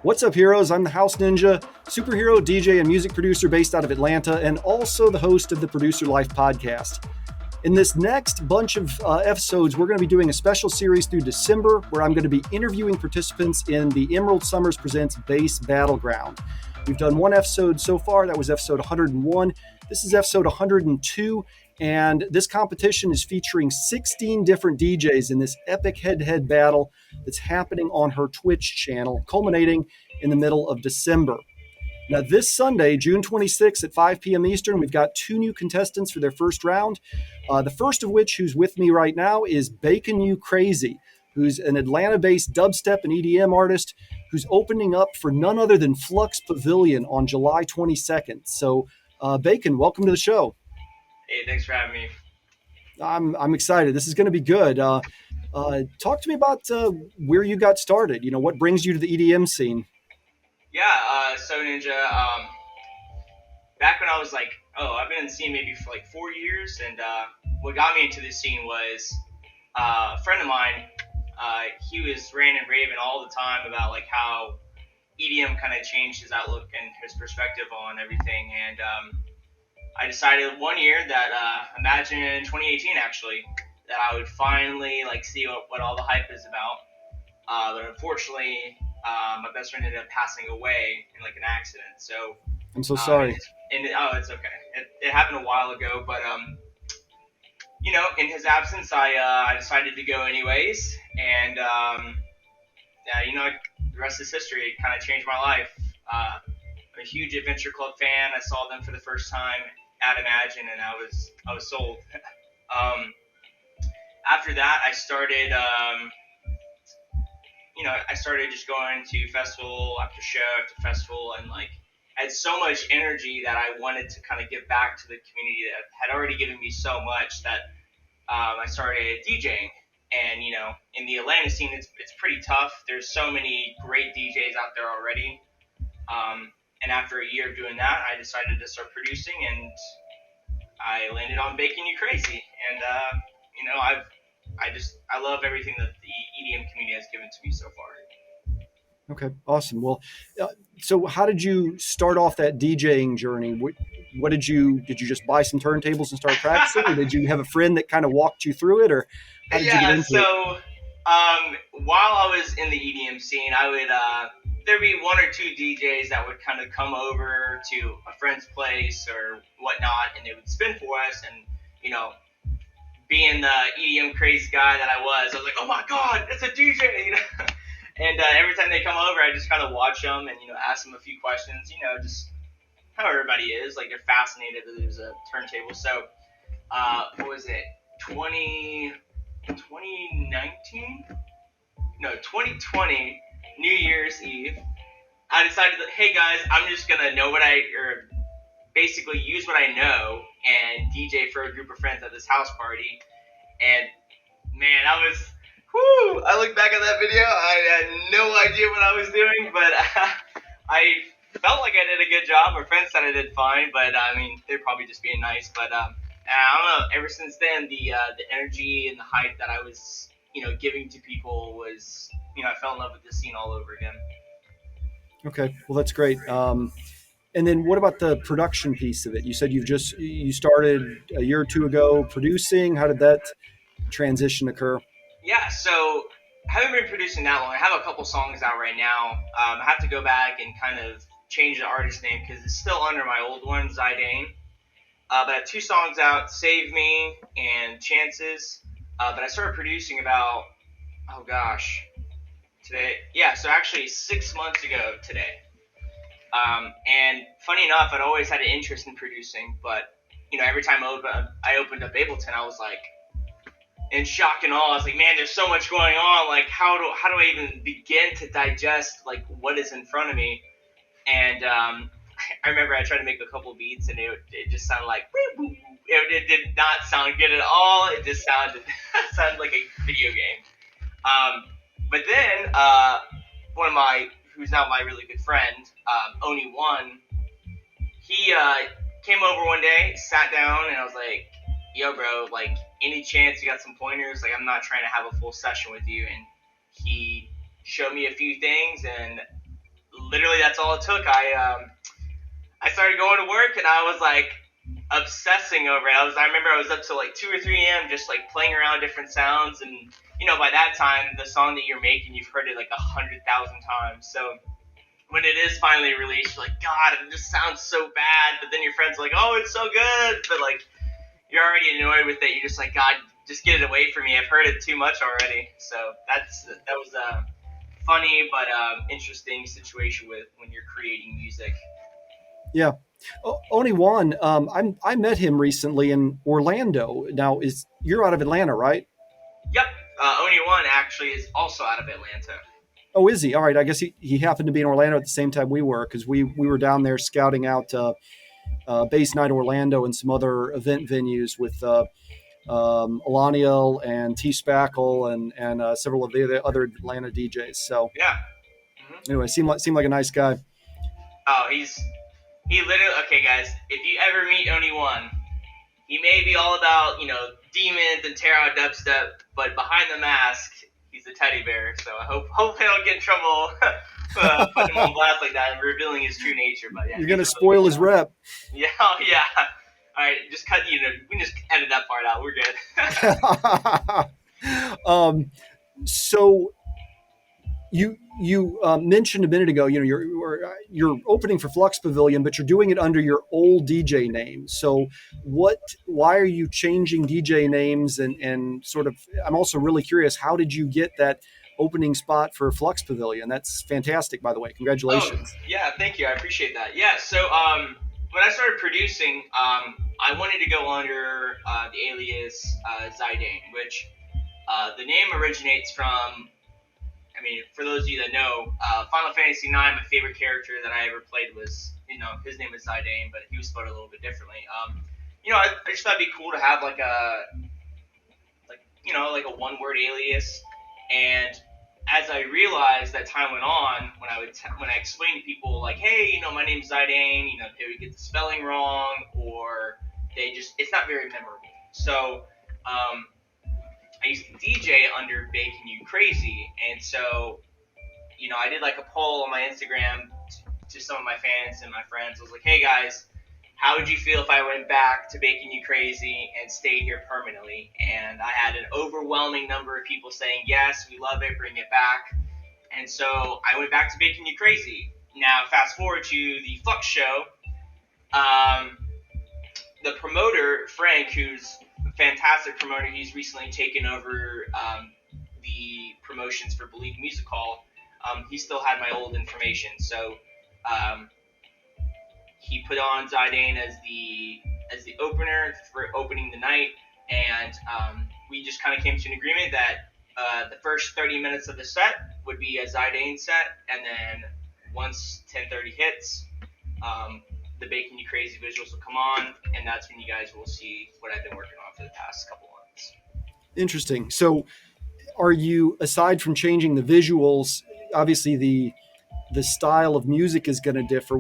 What's up, heroes? I'm the House Ninja, superhero, DJ, and music producer based out of Atlanta, and also the host of the Producer Life podcast. In this next bunch of episodes, we're going to be doing a special series through December where I'm going to be interviewing participants in the Emerald Summers Presents Bass Battleground. We've done one episode so far. That was episode 101. This is episode 102. And this competition is featuring 16 different DJs in this epic head-to-head battle that's happening on her Twitch channel, culminating in the middle of December. Now, this Sunday, June 26th at 5 p.m. Eastern, we've got two new contestants for their first round. The first of which, who's with me right now, is baconUcrazy, who's an Atlanta-based dubstep and EDM artist who's opening up for none other than Flux Pavilion on July 22nd. So, Bacon, welcome to the show. Hey, thanks for having me. I'm excited. This is going to be good. Talk to me about where you got started. You know, what brings you to the EDM scene? Yeah, so Ninja, back when I was like, I've been in the scene maybe for like 4 years, and what got me into this scene was a friend of mine. He was ranting and raving all the time about like how EDM kind of changed his outlook and his perspective on everything, and I decided one year that, imagine in 2018 actually, that I would finally like see what all the hype is about. But unfortunately, my best friend ended up passing away in like an accident. So I'm so sorry. It's okay. It happened a while ago, but in his absence, I decided to go anyways, and the rest is history. It kind of changed my life. I'm a huge Adventure Club fan. I saw them for the first time at Imagine, and I was sold. After that, I started just going to festival after show after festival, and like had so much energy that I wanted to kind of give back to the community that had already given me so much that I started DJing. And in the Atlanta scene, it's pretty tough. There's so many great DJs out there already. And after a year of doing that, I decided to start producing, and I landed on baconUcrazy. And I love everything that the EDM community has given to me so far. Okay, awesome. Well, so how did you start off that DJing journey? What did you just buy some turntables and start practicing, or did you have a friend that kind of walked you through it, or how did you get into it? While I was in the EDM scene, I would there'd be one or two DJs that would kind of come over to a friend's place or whatnot, and they would spin for us. And being the EDM crazy guy that I was like, oh my god, it's a DJ, And every time they come over, I just kind of watch them and ask them a few questions, just how everybody is. Like, they're fascinated that there's a turntable. So what was it, 2020 New Year's Eve, I decided that, hey guys, I'm just gonna basically use what I know and DJ for a group of friends at this house party. And man, I look back at that video, I had no idea what I was doing, but I felt like I did a good job. My friends said I did fine, but I mean, they're probably just being nice. But I don't know, ever since then, the energy and the hype that I was giving to people was, I fell in love with this scene all over again. Okay, well, that's great. And then what about the production piece of it? You said you started a year or two ago producing. How did that transition occur? Yeah, so I haven't been producing that long. I have a couple songs out right now. I have to go back and kind of change the artist name because it's still under my old one, Zidane. But I have two songs out, Save Me and Chances. But I started producing about, today. Yeah, so actually 6 months ago today. And funny enough, I'd always had an interest in producing, but every time I opened up Ableton, I was like in shock and awe. I was like, man, there's so much going on. Like, how do I even begin to digest like what is in front of me? And I remember I tried to make a couple beats, and it just sounded like it did not sound good at all. It just sounded like a video game. But then one of my, who's now my really good friend, Oni1, he came over one day, sat down, and I was like, yo, bro, like, any chance you got some pointers? Like, I'm not trying to have a full session with you. And he showed me a few things, and literally that's all it took. I started going to work and I was like obsessing over it. I remember I was up till like 2 or 3 a.m. just like playing around different sounds, and by that time the song that you're making, you've heard it like 100,000 times. So when it is finally released, you're like, God, it just sounds so bad. But then your friends are like, oh, it's so good. But like you're already annoyed with it. You're just like, God, just get it away from me. I've heard it too much already. So that was a funny but interesting situation with when you're creating music. Yeah. Only one. I met him recently in Orlando. Now, you're out of Atlanta, right? Yep. Only one actually is also out of Atlanta. Oh, is he? All right. I guess he happened to be in Orlando at the same time we were, because we were down there scouting out Bass Night Orlando and some other event venues with Alaniel and T Spackle and several of the other Atlanta DJs. So yeah. Anyway, seemed like a nice guy. Oh, he literally, okay guys, if you ever meet Only One, he may be all about, demons and tear out dubstep, but behind the mask, he's a teddy bear. So I hopefully I don't get in trouble putting him on blast like that and revealing his true nature. But yeah, you're gonna spoil his rep. Yeah, yeah. All right, just cut. We can just edit that part out. We're good. So you mentioned a minute ago, you're opening for Flux Pavilion, but you're doing it under your old DJ name. So why are you changing DJ names and sort of? I'm also really curious, how did you get that opening spot for Flux Pavilion? That's fantastic, by the way. Congratulations. Oh, yeah, thank you. I appreciate that. Yeah, so when I started producing, I wanted to go under the alias Zidane, which the name originates from. I mean, for those of you that know, Final Fantasy IX, my favorite character that I ever played was, his name is Zidane, but he was spelled a little bit differently. I just thought it'd be cool to have like a one-word alias. And as I realized that time went on, when I explained to people like, hey, my name's Zidane, they would get the spelling wrong, or it's not very memorable. So, I used to DJ under baconUcrazy, and so, I did like a poll on my Instagram to some of my fans and my friends. I was like, hey guys, how would you feel if I went back to baconUcrazy and stayed here permanently? And I had an overwhelming number of people saying, yes, we love it, bring it back. And so I went back to baconUcrazy. Now, fast forward to the Flux show. The promoter, Frank, who's fantastic promoter. He's recently taken over the promotions for Believe Music Hall. He still had my old information, so he put on Zidane as the opener for opening the night, and we just kind of came to an agreement that the first 30 minutes of the set would be a Zidane set, and then once 10:30 hits, the baconUcrazy visuals will come on, and that's when you guys will see what I've been working on for the past couple months. Interesting. So are you, aside from changing the visuals, obviously the style of music is going to differ.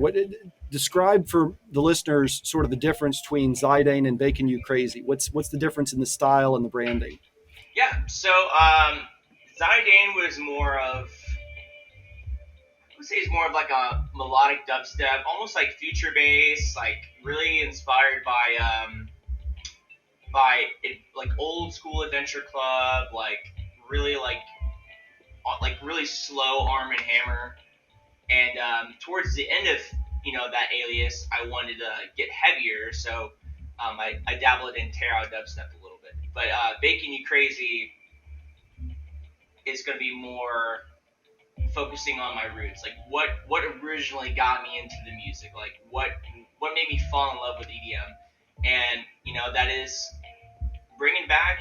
Describe for the listeners sort of the difference between Zidane and baconUcrazy. What's the difference in the style and the branding? Yeah, so Zidane was more of, I would say it's more of like a melodic dubstep, almost like future bass, like really inspired by like old school Adventure Club, like really really slow Arm and Hammer. And towards the end of that alias, I wanted to get heavier, so I dabbled in tear out dubstep a little bit. But baconUcrazy is going to be more focusing on my roots, like what originally got me into the music, like what made me fall in love with EDM, and that is bringing back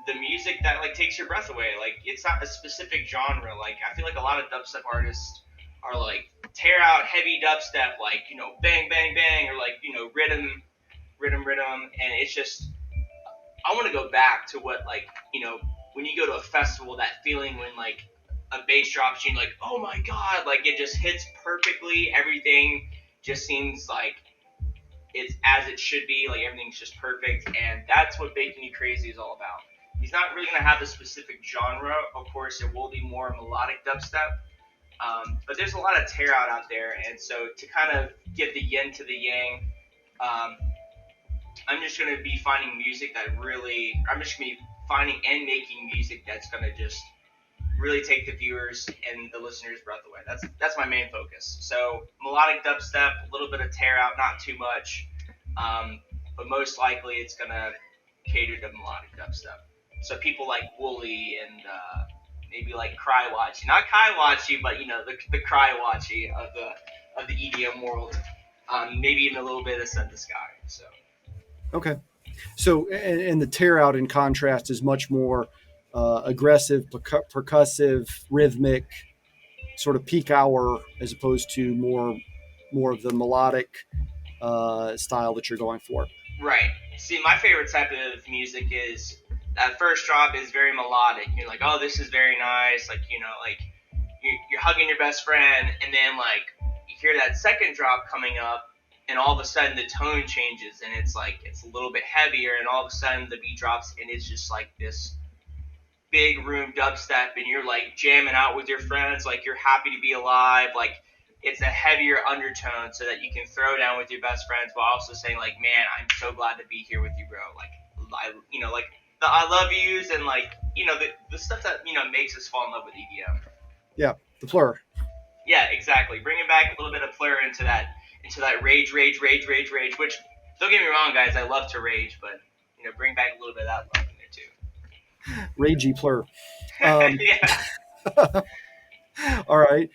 the music that like takes your breath away. Like it's not a specific genre. Like I feel like a lot of dubstep artists are like tear out heavy dubstep, like bang bang bang, or like rhythm, and it's just I want to go back to what like when you go to a festival, that feeling when like a bass drops, you're like, oh my god, like it just hits perfectly. Everything just seems like it's as it should be, like everything's just perfect, and that's what baconUcrazy is all about. He's not really going to have a specific genre. Of course, it will be more melodic dubstep, But there's a lot of tear out there, and so to kind of give the yin to the yang, I'm just going to be finding music that really, I'm just going to be finding and making music that's going to just really take the viewers and the listeners' breath away. That's my main focus. So melodic dubstep, a little bit of tear out, not too much, but most likely it's going to cater to melodic dubstep. So people like Wooly and maybe like Cry Watchy, not Kai Watchy, but the Cry Watchy of the EDM world. Maybe even a little bit of Send the Sky. So. Okay. So, and the tear out in contrast is much more aggressive, percussive, rhythmic, sort of peak hour, as opposed to more of the melodic style that you're going for. Right. See, my favorite type of music is that first drop is very melodic. You're like, oh, this is very nice. Like, like you're hugging your best friend, and then like you hear that second drop coming up, and all of a sudden the tone changes, and it's like it's a little bit heavier, and all of a sudden the beat drops, and it's just like this big room dubstep, and you're like jamming out with your friends, like you're happy to be alive, like it's a heavier undertone so that you can throw down with your best friends while also saying like, man, I'm so glad to be here with you, bro. Like, like the I love yous and like, the stuff that, makes us fall in love with EDM. Yeah, the plur. Yeah, exactly. Bringing back a little bit of plur into that rage, which don't get me wrong, guys, I love to rage, but, bring back a little bit of that love in there too. Ragey plur. Yeah. All right.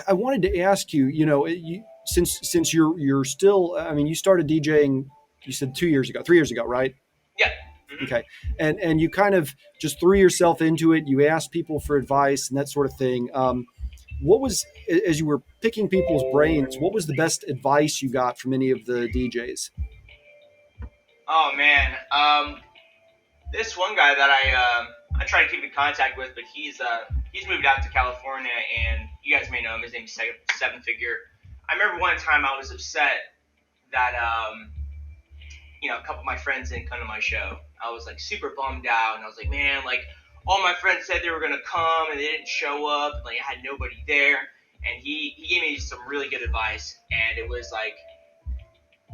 I wanted to ask you, since you're still, I mean, you started DJing, you said 3 years ago, right? Yeah. Mm-hmm. Okay. And you kind of just threw yourself into it. You asked people for advice and that sort of thing. What was, as you were picking people's brains, what was the best advice you got from any of the DJs? Oh man. This one guy that I try to keep in contact with, but he's moved out to California, and you guys may know him. His name's Seven Figure. I remember one time I was upset that a couple of my friends didn't come to my show. I was like super bummed out, and I was like, man, like all my friends said they were gonna come and they didn't show up. And, like I had nobody there, and he gave me some really good advice, and it was like,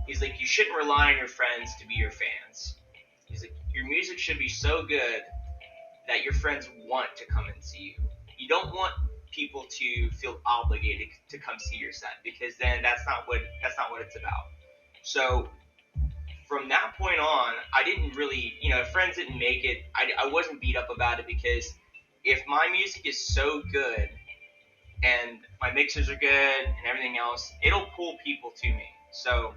he's like, you shouldn't rely on your friends to be your fans. He's like, your music should be so good that your friends want to come and see you. You don't want people to feel obligated to come see your set, because then that's not what it's about. So from that point on, I didn't really, friends didn't make it. I wasn't beat up about it, because if my music is so good and my mixers are good and everything else, it'll pull people to me. So,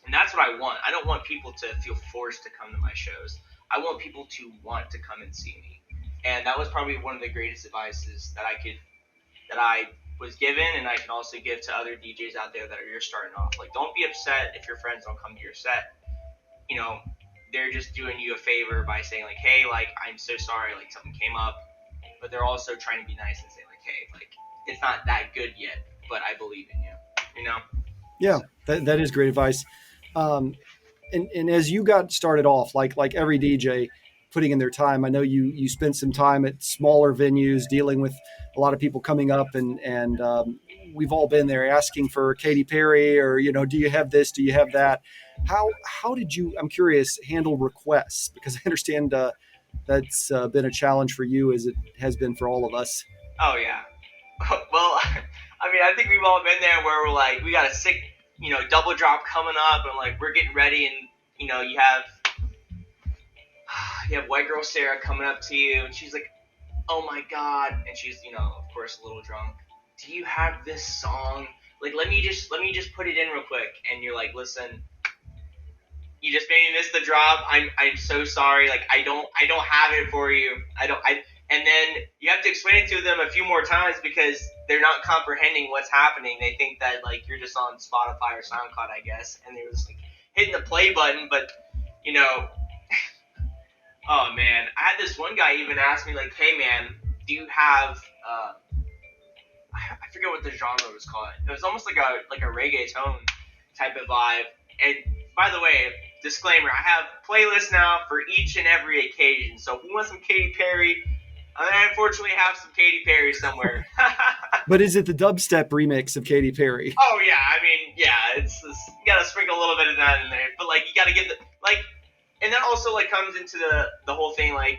and that's what I want. I don't want people to feel forced to come to my shows. I want people to want to come and see me. And that was probably one of the greatest advices that I was given, and I can also give to other DJs out there that are just starting off. Like, don't be upset if your friends don't come to your set. They're just doing you a favor by saying like, hey, like, I'm so sorry, like something came up. But they're also trying to be nice and say like, hey, like, it's not that good yet, but I believe in you, Yeah, that is great advice. And as you got started off, like every DJ putting in their time, I know you spent some time at smaller venues dealing with a lot of people coming up, and we've all been there asking for Katy Perry, or, do you have this? Do you have that? How did you, I'm curious, handle requests? Because I understand that's been a challenge for you, as it has been for all of us. Oh, yeah. Well, I mean, I think we've all been there where we're like, we got a sick, double drop coming up, and like we're getting ready, and you have white girl Sarah coming up to you, and she's like, oh my god, and she's of course a little drunk. Do you have this song? Like, let me just put it in real quick. And you're like, listen, you just made me miss the drop. I'm so sorry. Like, I don't have it for you. And then you have to explain it to them a few more times, because they're not comprehending what's happening. They think that like you're just on Spotify or SoundCloud, I guess, and they're just like hitting the play button. But oh man, I had this one guy even ask me like, hey man, do you have I forget what the genre was called. It was almost like a reggaeton type of vibe. And by the way, disclaimer, I have playlists now for each and every occasion. So if you want some Katy Perry, I unfortunately have some Katy Perry somewhere. But is it the dubstep remix of Katy Perry? Oh yeah, I mean, yeah, it's you gotta sprinkle a little bit of that in there, but like you gotta get the like, and that also like comes into the whole thing. Like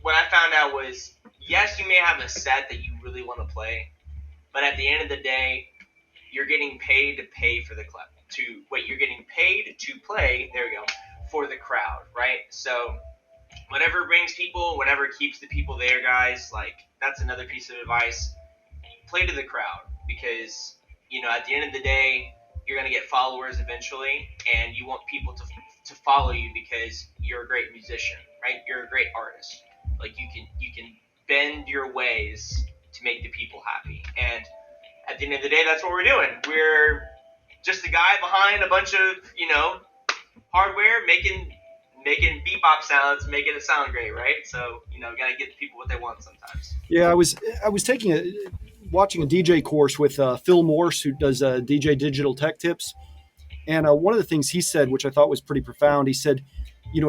what I found out was, yes, you may have a set that you really want to play, but at the end of the day, you're getting paid to pay for the club. You're getting paid to play. There we go, for the crowd, right? So whatever brings people, whatever keeps the people there, guys. Like that's another piece of advice. Play to the crowd, because at the end of the day, you're going to get followers eventually, and you want people to follow you because you're a great musician, right? You're a great artist. Like you can bend your ways to make the people happy, and at the end of the day, that's what we're doing. We're just a guy behind a bunch of hardware making bebop sounds, making it sound great, right? So gotta get people what they want sometimes. Yeah, I was watching a DJ course with Phil Morse, who does DJ Digital Tech Tips, and one of the things he said, which I thought was pretty profound, he said,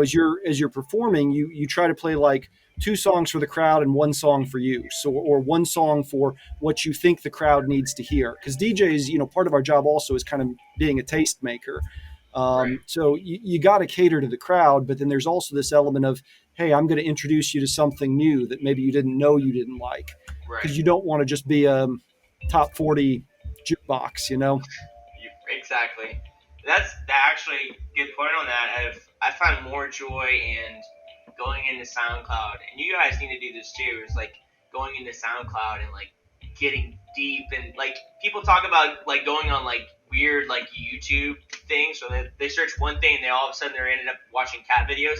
as you're performing, you try to play like 2 songs for the crowd and 1 song for you, or 1 song for what you think the crowd needs to hear. Because DJs, part of our job also is kind of being a taste maker. Right. So you got to cater to the crowd, but then there's also this element of, hey, I'm going to introduce you to something new that maybe you didn't know you didn't like, because you don't want to just be a top 40 jukebox, Exactly. That's actually good point on that. I find more joy in going into SoundCloud, and you guys need to do this too. Is like going into SoundCloud and like getting deep, and like people talk about like going on like weird like YouTube things, so they search one thing and they all of a sudden they're ended up watching cat videos.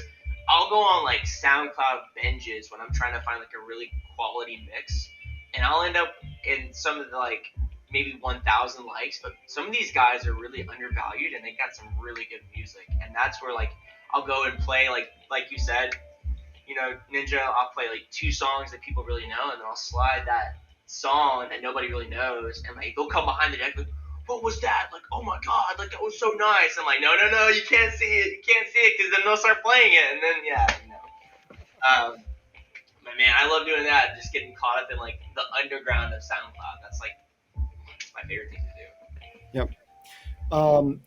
I'll go on like SoundCloud binges when I'm trying to find like a really quality mix, and I'll end up in some of the like maybe 1,000 likes, but some of these guys are really undervalued and they got some really good music, and that's where like I'll go and play like you said, Ninja. I'll play like 2 songs that people really know, and then I'll slide that song that nobody really knows, and like they'll come behind the deck like, what was that? Like, oh my god, like that was so nice. I'm like, no, you can't see it, because then they'll start playing it, and then but man, I love doing that, just getting caught up in like the underground of SoundCloud. That's my favorite thing to do. Yep.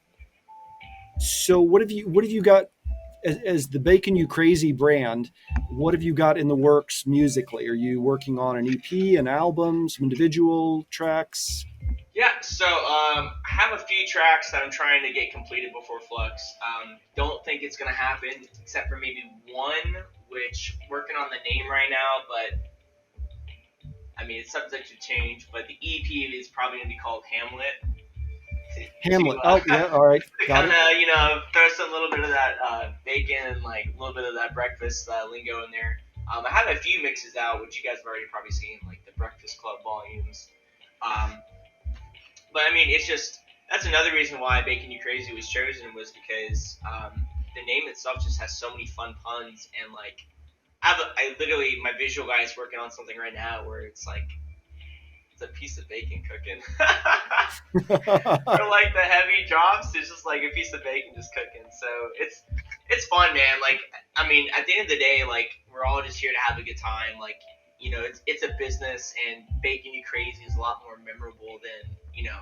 So what have you got as the baconUcrazy brand? What have you got in the works musically? Are you working on an EP, an album, some individual tracks? Yeah, so I have a few tracks that I'm trying to get completed before Flux. Don't think it's going to happen, except for maybe one, which working on the name right now, but I mean, it's subject to change, but the EP is probably going to be called Hamlet. Hamlet. Oh, yeah, all right. Got it. Throw a little bit of that bacon and like a little bit of that breakfast lingo in there. I have a few mixes out, which you guys have already probably seen, like the Breakfast Club volumes. But I mean, it's just, that's another reason why baconUcrazy was chosen, was because the name itself just has so many fun puns, and like I literally, my visual guy is working on something right now where it's like, it's a piece of bacon cooking. For like the heavy drops, it's just like a piece of bacon just cooking. So it's fun, man. Like, I mean, at the end of the day, like, we're all just here to have a good time. Like, it's a business, and baconUcrazy is a lot more memorable than,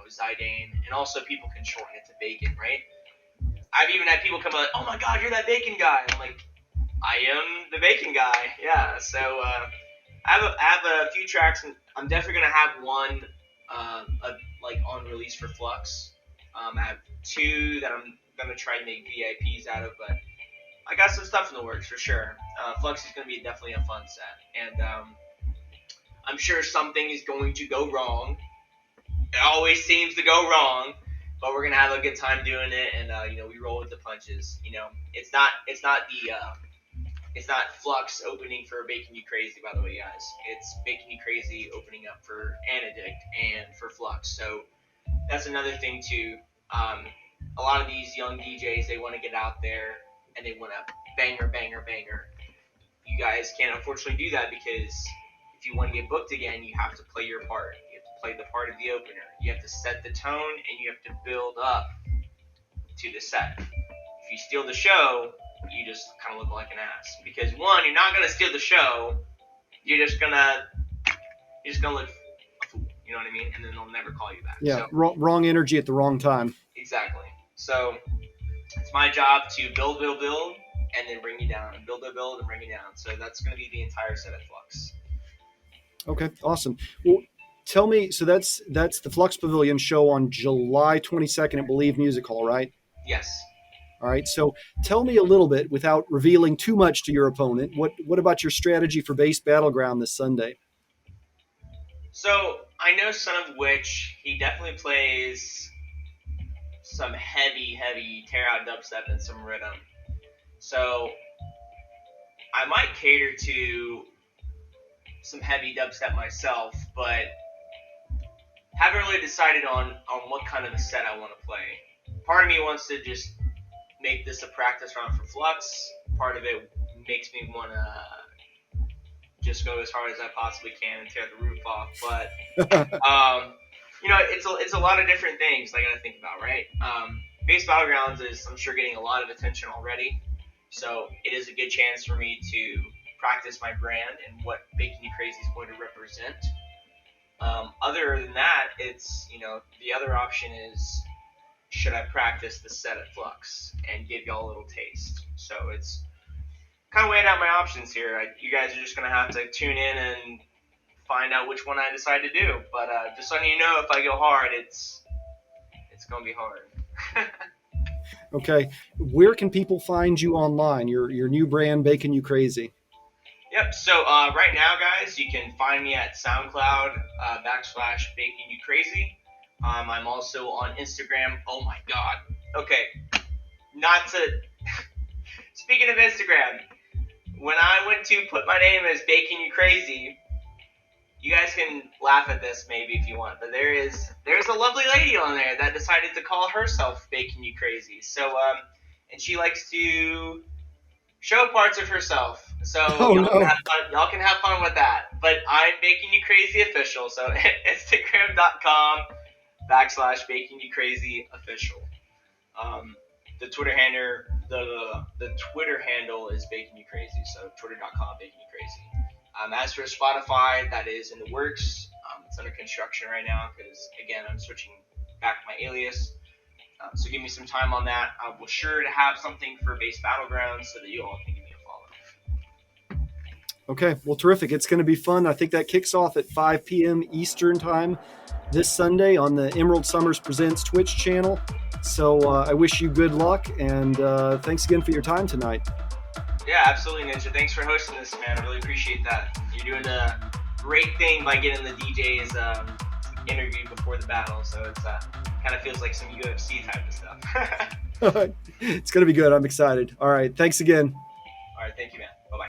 Zidane. And also people can shorten it to bacon, right? I've even had people come like, oh my god, you're that bacon guy. I'm like, I am the bacon guy. Yeah. So I have a few tracks, and I'm definitely gonna have one like on release for Flux. I have 2 that I'm gonna try to make VIPs out of, but I got some stuff in the works for sure. Flux is gonna be definitely a fun set, and I'm sure something is going to go wrong. It always seems to go wrong, but we're gonna have a good time doing it, and we roll with the punches. It's not Flux opening for baconUcrazy, by the way, guys. It's baconUcrazy opening up for Anadict and for Flux. So that's another thing too. A lot of these young DJs, they want to get out there and they want to banger. You guys can't unfortunately do that, because if you want to get booked again, you have to play your part. You have to play the part of the opener. You have to set the tone, and you have to build up to the set. If you steal the show, you just kind of look like an ass. Because one, you're not gonna steal the show. You're just gonna look a fool. You know what I mean? And then they'll never call you back. Yeah, So, wrong energy at the wrong time. exactly. So it's my job to build, and then bring you down, and build, and bring you down. So that's going to be the entire set at Flux. Okay, awesome. Well, tell me, so that's the Flux Pavilion show on July 22nd at Believe Music Hall, right? Yes. All right. So tell me a little bit, without revealing too much to your opponent, what about your strategy for Bass Battleground this Sunday? So I know Son of Witch. He definitely plays some heavy tear out dubstep and some rhythm. So I might cater to some heavy dubstep myself, but haven't really decided on what kind of a set I want to play. Part of me wants to just make this a practice round for Flux. Part of it makes me want to just go as hard as I possibly can and tear the roof off. But it's a lot of different things I got to think about, right? Bass Battlegrounds is, I'm sure, getting a lot of attention already, so it is a good chance for me to practice my brand and what baconUcrazy is going to represent. Other than that, it's, the other option is, should I practice the set at Flux and give y'all a little taste? So it's kind of weighing out my options here. You guys are just going to have to tune in and find out which one I decide to do. But just letting you know, if I go hard, it's going to be hard. Okay. Where can people find you online, your new brand, baconUcrazy? Yep. So right now, guys, you can find me at SoundCloud /baconUcrazy. I'm also on Instagram. Oh my God. Okay. Speaking of Instagram, when I went to put my name as baconUcrazy, you guys can laugh at this maybe if you want, but there's a lovely lady on there that decided to call herself baconUcrazy. So and she likes to show parts of herself. So y'all can have fun with that. But I'm baconUcrazy official. So Instagram.com /baconUcrazy official. The Twitter handle is baconUcrazy. So twitter.com baconUcrazy. As for Spotify, that is in the works. It's under construction right now because, again, I'm switching back my alias. So give me some time on that. I will sure to have something for Bass Battleground so that you all can give me a follow. Okay, well, terrific. It's going to be fun. I think that kicks off at 5 p.m. Eastern time this Sunday on the Emerald Summers Presents Twitch channel. So I wish you good luck, and thanks again for your time tonight. Yeah, absolutely, Ninja. Thanks for hosting this, man. I really appreciate that. You're doing a great thing by getting the DJ's interview before the battle, so it's kind of feels like some UFC type of stuff. It's going to be good. I'm excited. All right. Thanks again. All right. Thank you, man.